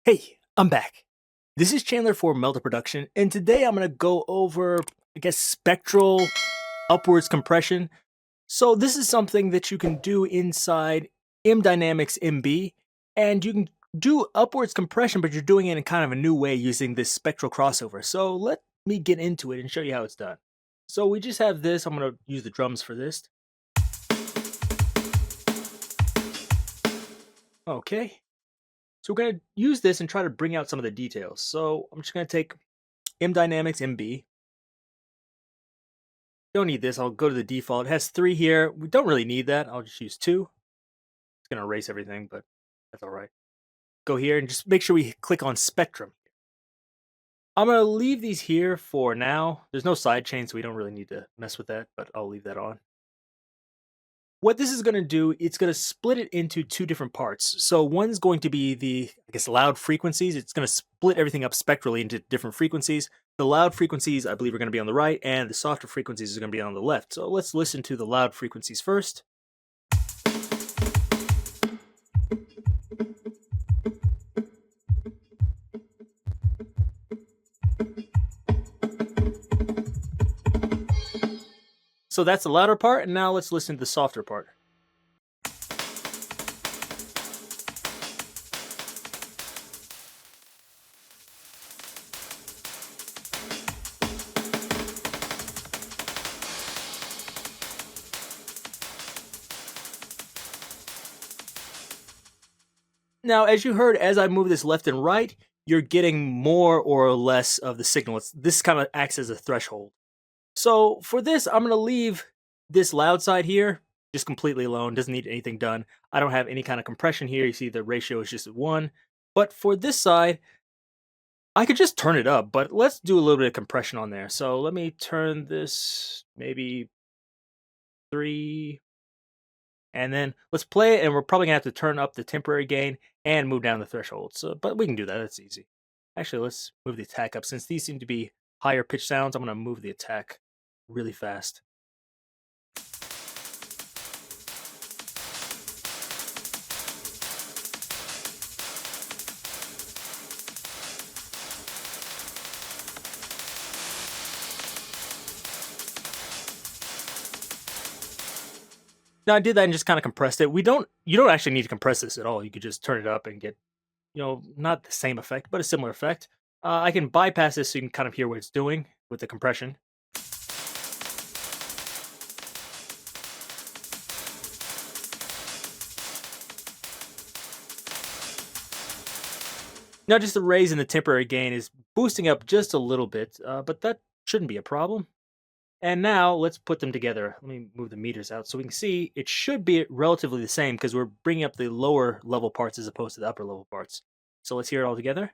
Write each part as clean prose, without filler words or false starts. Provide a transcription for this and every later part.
Hey, I'm back. This is Chandler for Melda Production, and today I'm going to go over, spectral upwards compression. So this is something that you can do inside MDynamicsMB, and you can do upwards compression, but you're doing it in kind of a new way using this spectral crossover. So let me get into it and show you how it's done. So we just have this. I'm going to use the drums for this. Okay. So we're going to use this and try to bring out some of the details. So I'm just going to take MDynamicsMB. Don't need this. I'll go to the default. It has 3 here. We don't really need that. I'll just use 2. It's going to erase everything, but that's all right. Go here and just make sure we click on Spectrum. I'm going to leave these here for now. There's no side chain, so we don't really need to mess with that, but I'll leave that on. What this is going to do, it's going to split it into 2 different parts. So one's going to be the, loud frequencies. It's going to split everything up spectrally into different frequencies. The loud frequencies, I believe, are going to be on the right, and the softer frequencies are going to be on the left. So let's listen to the loud frequencies first. So that's the louder part, and now let's listen to the softer part. Now, as you heard, as I move this left and right, you're getting more or less of the signal. This kind of acts as a threshold. So for this, I'm going to leave this loud side here just completely alone. Doesn't need anything done. I don't have any kind of compression here. You see the ratio is just 1. But for this side, I could just turn it up, but let's do a little bit of compression on there. So let me turn this maybe 3. And then let's play it, and we're probably going to have to turn up the temporary gain and move down the threshold. So, but we can do that. That's easy. Actually, let's move the attack up. Since these seem to be higher pitch sounds, I'm going to move the attack really fast. Now I did that and just kind of compressed it. You don't actually need to compress this at all. You could just turn it up and get, not the same effect, but a similar effect. I can bypass this so you can kind of hear what it's doing with the compression. Now just the raise in the temporary gain is boosting up just a little bit, but that shouldn't be a problem. And now let's put them together. Let me move the meters out so we can see it should be relatively the same because we're bringing up the lower level parts as opposed to the upper level parts. So let's hear it all together.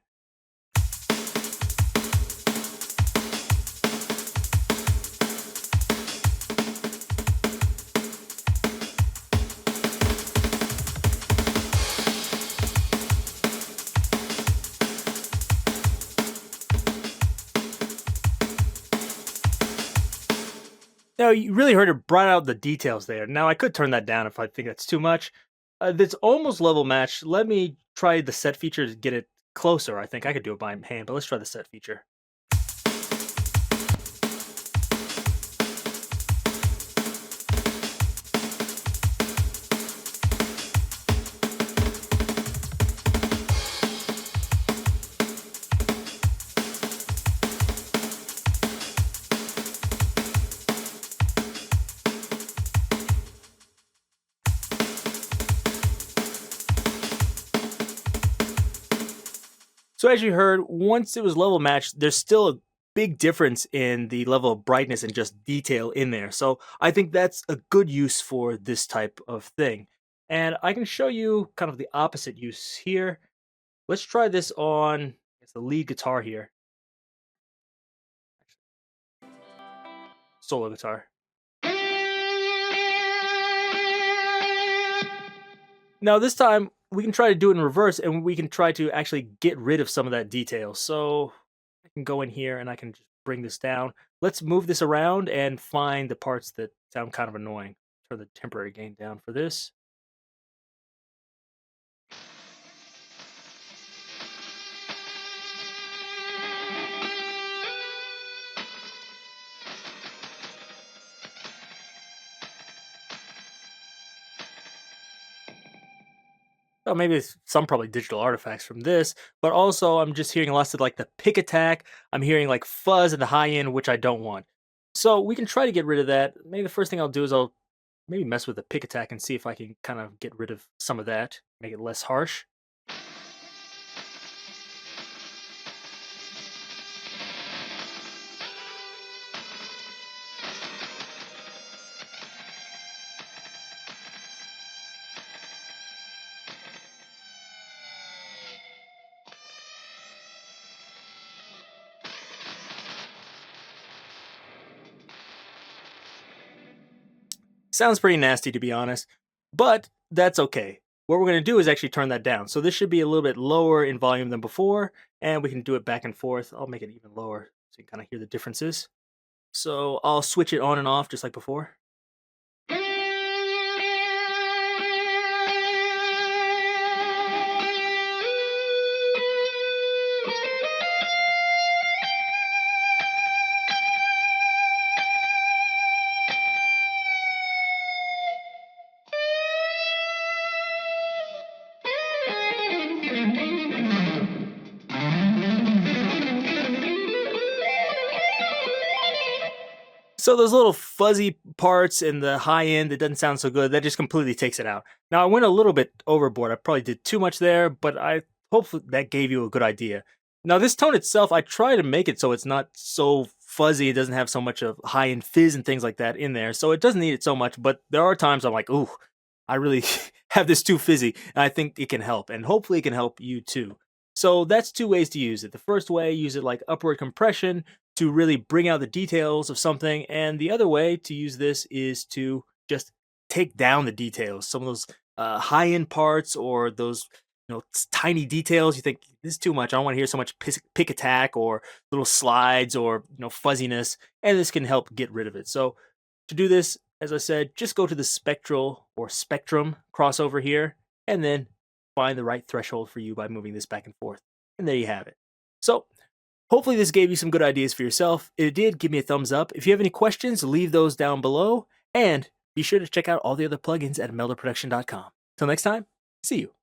Now, you really heard it brought out the details there. Now, I could turn that down if I think that's too much. That's almost level match. Let me try the set feature to get it closer. I think I could do it by hand, but let's try the set feature. So as you heard, once it was level matched, there's still a big difference in the level of brightness and just detail in there. So I think that's a good use for this type of thing. And I can show you kind of the opposite use here. Let's try this on the lead guitar here. Solo guitar. Now this time we can try to do it in reverse, and we can try to actually get rid of some of that detail. So I can go in here and I can just bring this down. Let's move this around and find the parts that sound kind of annoying. Turn the temporary gain down for this. Oh, maybe it's some probably digital artifacts from this, but also I'm just hearing lots of like the pick attack. I'm hearing like fuzz in the high end, which I don't want. So we can try to get rid of that. Maybe the first thing I'll do is I'll maybe mess with the pick attack and see if I can kind of get rid of some of that, make it less harsh. Sounds pretty nasty to be honest, but that's okay. What we're going to do is actually turn that down. So this should be a little bit lower in volume than before, and we can do it back and forth. I'll make it even lower so you can kind of hear the differences. So I'll switch it on and off just like before. So those little fuzzy parts in the high end that doesn't sound so good, that just completely takes it out. Now I went a little bit overboard. I probably did too much there, but I hopefully that gave you a good idea. Now this tone itself, I try to make it so it's not so fuzzy. It doesn't have so much of high end fizz and things like that in there. So it doesn't need it so much, but there are times I'm like, ooh, I really have this too fizzy. And I think it can help, and hopefully it can help you too. So that's two ways to use it. The first way, use it like upward compression to really bring out the details of something, and the other way to use this is to just take down the details. Some of those high-end parts or those tiny details. You think this is too much. I don't want to hear so much pick attack or little slides or fuzziness, and this can help get rid of it. So to do this, as I said, just go to the spectral or spectrum crossover here, and then find the right threshold for you by moving this back and forth. And there you have it. So hopefully this gave you some good ideas for yourself. If it did, give me a thumbs up. If you have any questions, leave those down below. And be sure to check out all the other plugins at meldaproduction.com. Till next time, see you.